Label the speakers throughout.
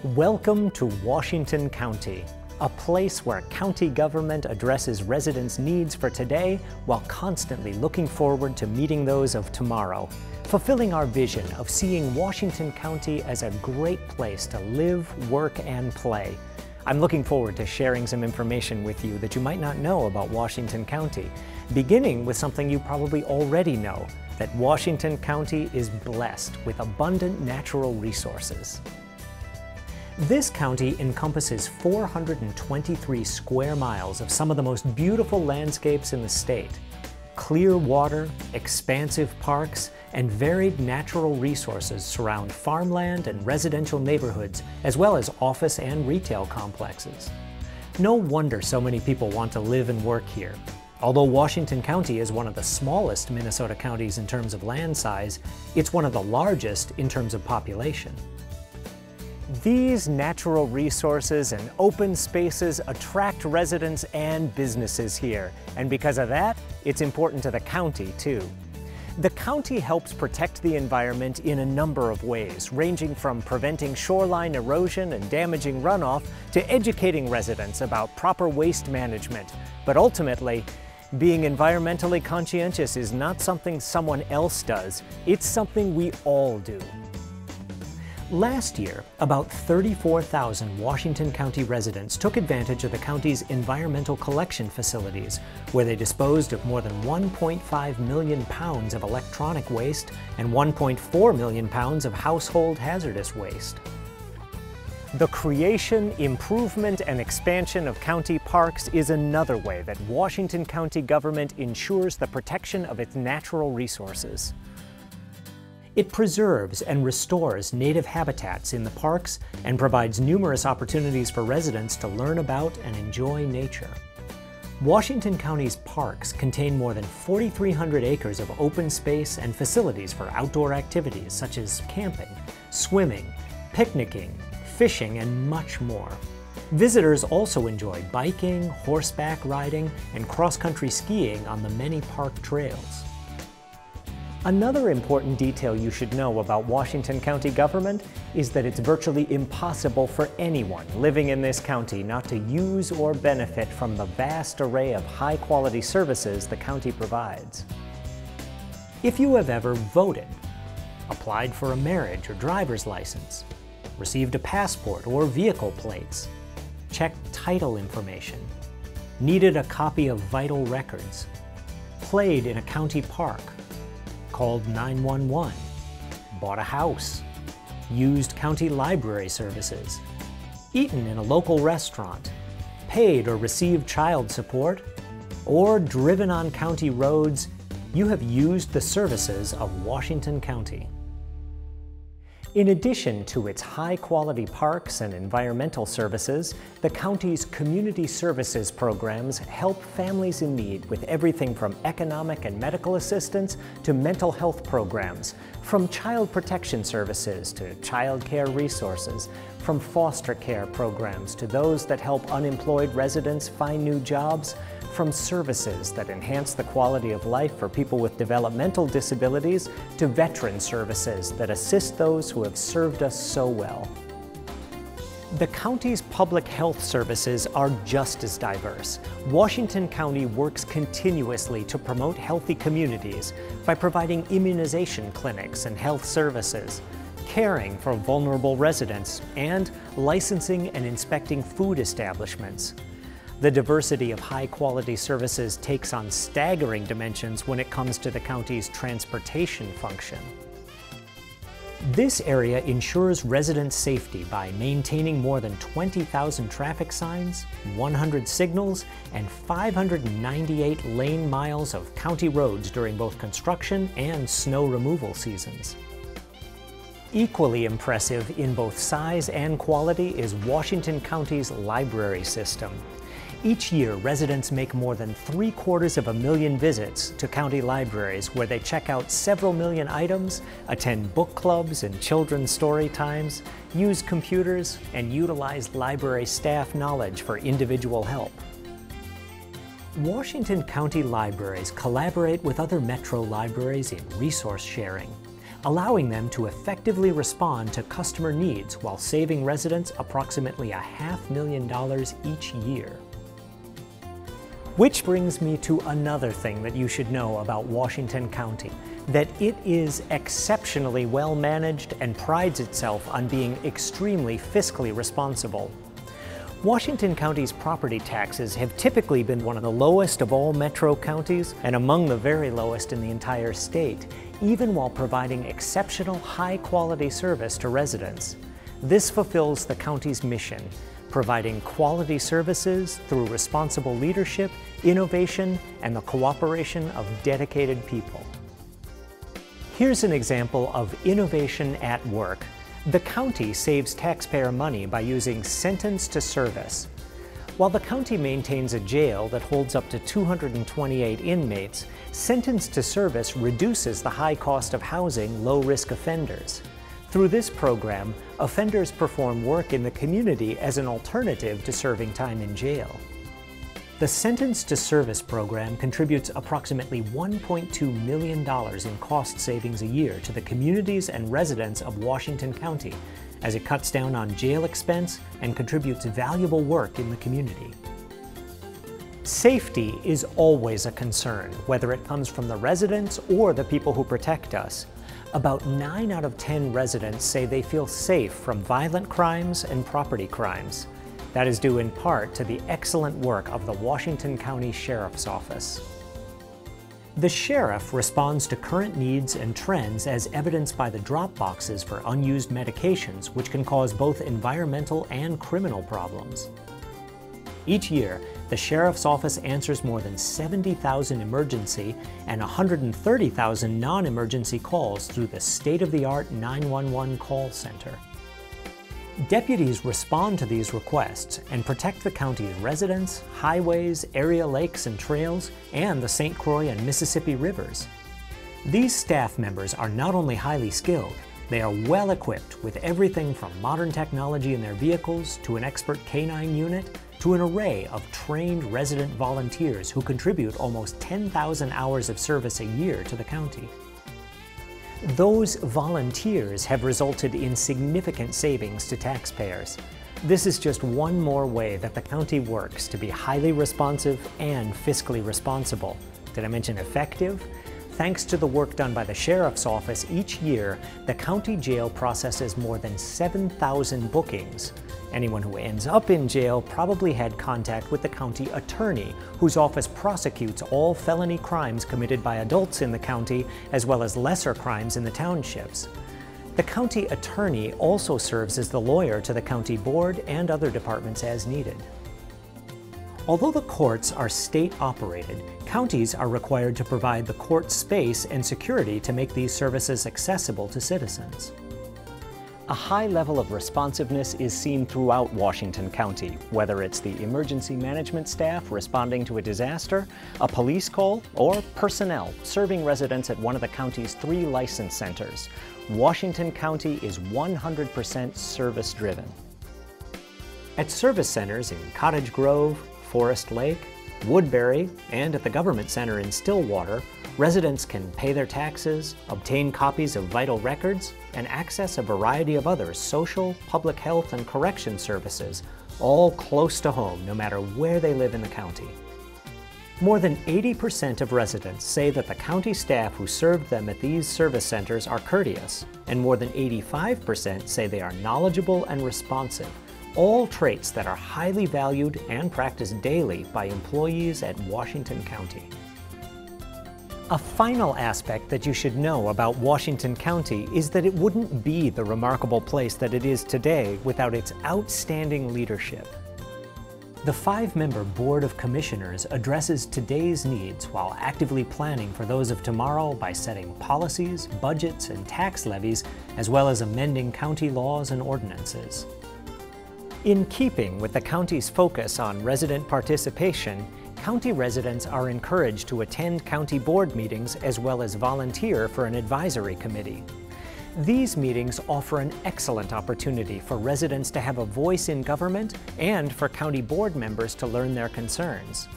Speaker 1: Welcome to Washington County, a place where county government addresses residents' needs for today while constantly looking forward to meeting those of tomorrow, fulfilling our vision of seeing Washington County as a great place to live, work, and play. I'm looking forward to sharing some information with you that you might not know about Washington County, beginning with something you probably already know, that Washington County is blessed with abundant natural resources. This county encompasses 423 square miles of some of the most beautiful landscapes in the state. Clear water, expansive parks, and varied natural resources surround farmland and residential neighborhoods, as well as office and retail complexes. No wonder so many people want to live and work here. Although Washington County is one of the smallest Minnesota counties in terms of land size, it's one of the largest in terms of population. These natural resources and open spaces attract residents and businesses here, and because of that, it's important to the county too. The county helps protect the environment in a number of ways, ranging from preventing shoreline erosion and damaging runoff to educating residents about proper waste management. But ultimately, being environmentally conscientious is not something someone else does, it's something we all do. Last year, about 34,000 Washington County residents took advantage of the county's environmental collection facilities, where they disposed of more than 1.5 million pounds of electronic waste and 1.4 million pounds of household hazardous waste. The creation, improvement, and expansion of county parks is another way that Washington County government ensures the protection of its natural resources. It preserves and restores native habitats in the parks and provides numerous opportunities for residents to learn about and enjoy nature. Washington County's parks contain more than 4,300 acres of open space and facilities for outdoor activities such as camping, swimming, picnicking, fishing, and much more. Visitors also enjoy biking, horseback riding, and cross-country skiing on the many park trails. Another important detail you should know about Washington County government is that it's virtually impossible for anyone living in this county not to use or benefit from the vast array of high-quality services the county provides. If you have ever voted, applied for a marriage or driver's license, received a passport or vehicle plates, checked title information, needed a copy of vital records, played in a county park, called 911, bought a house, used county library services, eaten in a local restaurant, paid or received child support, or driven on county roads, you have used the services of Washington County. In addition to its high-quality parks and environmental services, the county's community services programs help families in need with everything from economic and medical assistance to mental health programs, from child protection services to child care resources, from foster care programs to those that help unemployed residents find new jobs, from services that enhance the quality of life for people with developmental disabilities to veteran services that assist those who have served us so well. The county's public health services are just as diverse. Washington County works continuously to promote healthy communities by providing immunization clinics and health services, caring for vulnerable residents, and licensing and inspecting food establishments. The diversity of high-quality services takes on staggering dimensions when it comes to the county's transportation function. This area ensures resident safety by maintaining more than 20,000 traffic signs, 100 signals, and 598 lane miles of county roads during both construction and snow removal seasons. Equally impressive in both size and quality is Washington County's library system. Each year, residents make more than 750,000 visits to county libraries where they check out several million items, attend book clubs and children's story times, use computers, and utilize library staff knowledge for individual help. Washington County libraries collaborate with other metro libraries in resource sharing. allowing them to effectively respond to customer needs while saving residents approximately $500,000 each year. Which brings me to another thing that you should know about Washington County, that it is exceptionally well managed and prides itself on being extremely fiscally responsible. Washington County's property taxes have typically been one of the lowest of all metro counties and among the very lowest in the entire state, even while providing exceptional high-quality service to residents. This fulfills the county's mission, providing quality services through responsible leadership, innovation, and the cooperation of dedicated people. Here's an example of innovation at work. The county saves taxpayer money by using sentence to service. While the county maintains a jail that holds up to 228 inmates, sentence to service reduces the high cost of housing low-risk offenders. Through this program, offenders perform work in the community as an alternative to serving time in jail. The Sentence to Service program contributes approximately $1.2 million in cost savings a year to the communities and residents of Washington County, as it cuts down on jail expense and contributes valuable work in the community. Safety is always a concern, whether it comes from the residents or the people who protect us. About 9 out of 10 residents say they feel safe from violent crimes and property crimes. That is due in part to the excellent work of the Washington County Sheriff's Office. The sheriff responds to current needs and trends as evidenced by the drop boxes for unused medications, which can cause both environmental and criminal problems. Each year, the Sheriff's Office answers more than 70,000 emergency and 130,000 non-emergency calls through the state-of-the-art 911 call center. Deputies respond to these requests and protect the county's residents, highways, area lakes and trails, and the St. Croix and Mississippi rivers. These staff members are not only highly skilled, they are well equipped with everything from modern technology in their vehicles to an expert canine unit to an array of trained resident volunteers who contribute almost 10,000 hours of service a year to the county. Those volunteers have resulted in significant savings to taxpayers. This is just one more way that the county works to be highly responsive and fiscally responsible. Did I mention effective? Thanks to the work done by the Sheriff's Office each year, the county jail processes more than 7,000 bookings. Anyone who ends up in jail probably had contact with the county attorney, whose office prosecutes all felony crimes committed by adults in the county, as well as lesser crimes in the townships. The county attorney also serves as the lawyer to the county board and other departments as needed. Although the courts are state-operated, counties are required to provide the court space and security to make these services accessible to citizens. A high level of responsiveness is seen throughout Washington County, whether it's the emergency management staff responding to a disaster, a police call, or personnel serving residents at one of the county's 3 license centers. Washington County is 100% service-driven. At service centers in Cottage Grove, Forest Lake, Woodbury, and at the Government Center in Stillwater, residents can pay their taxes, obtain copies of vital records, and access a variety of other social, public health, and correction services, all close to home no matter where they live in the county. More than 80% of residents say that the county staff who served them at these service centers are courteous, and more than 85% say they are knowledgeable and responsive, all traits that are highly valued and practiced daily by employees at Washington County. A final aspect that you should know about Washington County is that it wouldn't be the remarkable place that it is today without its outstanding leadership. The 5-member Board of Commissioners addresses today's needs while actively planning for those of tomorrow by setting policies, budgets, and tax levies, as well as amending county laws and ordinances. In keeping with the county's focus on resident participation, county residents are encouraged to attend county board meetings as well as volunteer for an advisory committee. These meetings offer an excellent opportunity for residents to have a voice in government and for county board members to learn their concerns.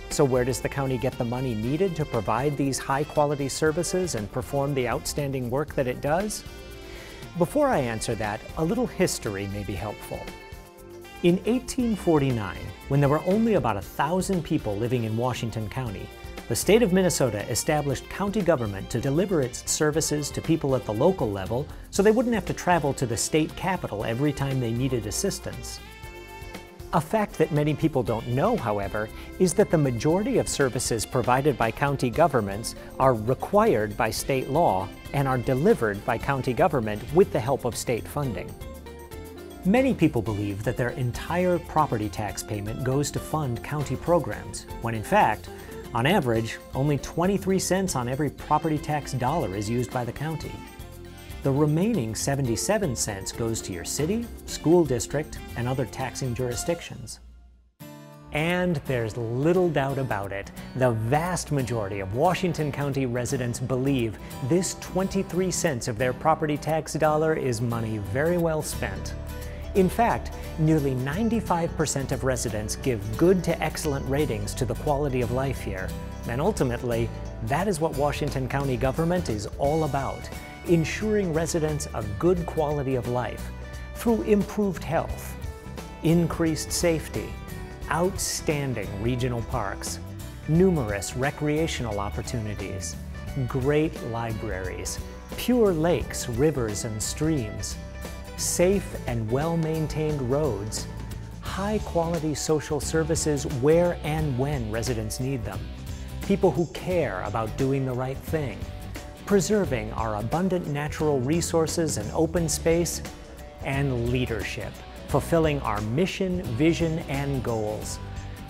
Speaker 1: So where does the county get the money needed to provide these high-quality services and perform the outstanding work that it does? Before I answer that, a little history may be helpful. In 1849, when there were only about 1,000 people living in Washington County, the state of Minnesota established county government to deliver its services to people at the local level so they wouldn't have to travel to the state capital every time they needed assistance. A fact that many people don't know, however, is that the majority of services provided by county governments are required by state law and are delivered by county government with the help of state funding. Many people believe that their entire property tax payment goes to fund county programs, when in fact, on average, only 23 cents on every property tax dollar is used by the county. The remaining 77 cents goes to your city, school district, and other taxing jurisdictions. And there's little doubt about it, the vast majority of Washington County residents believe this 23 cents of their property tax dollar is money very well spent. In fact, nearly 95% of residents give good to excellent ratings to the quality of life here. And ultimately, that is what Washington County government is all about, ensuring residents a good quality of life through improved health, increased safety, outstanding regional parks, numerous recreational opportunities, great libraries, pure lakes, rivers, and streams, safe and well-maintained roads, high-quality social services where and when residents need them, people who care about doing the right thing, preserving our abundant natural resources and open space, and leadership, fulfilling our mission, vision, and goals.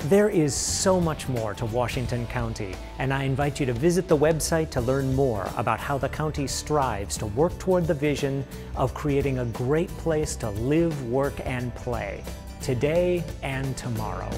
Speaker 1: There is so much more to Washington County, and I invite you to visit the website to learn more about how the county strives to work toward the vision of creating a great place to live, work, and play, today and tomorrow.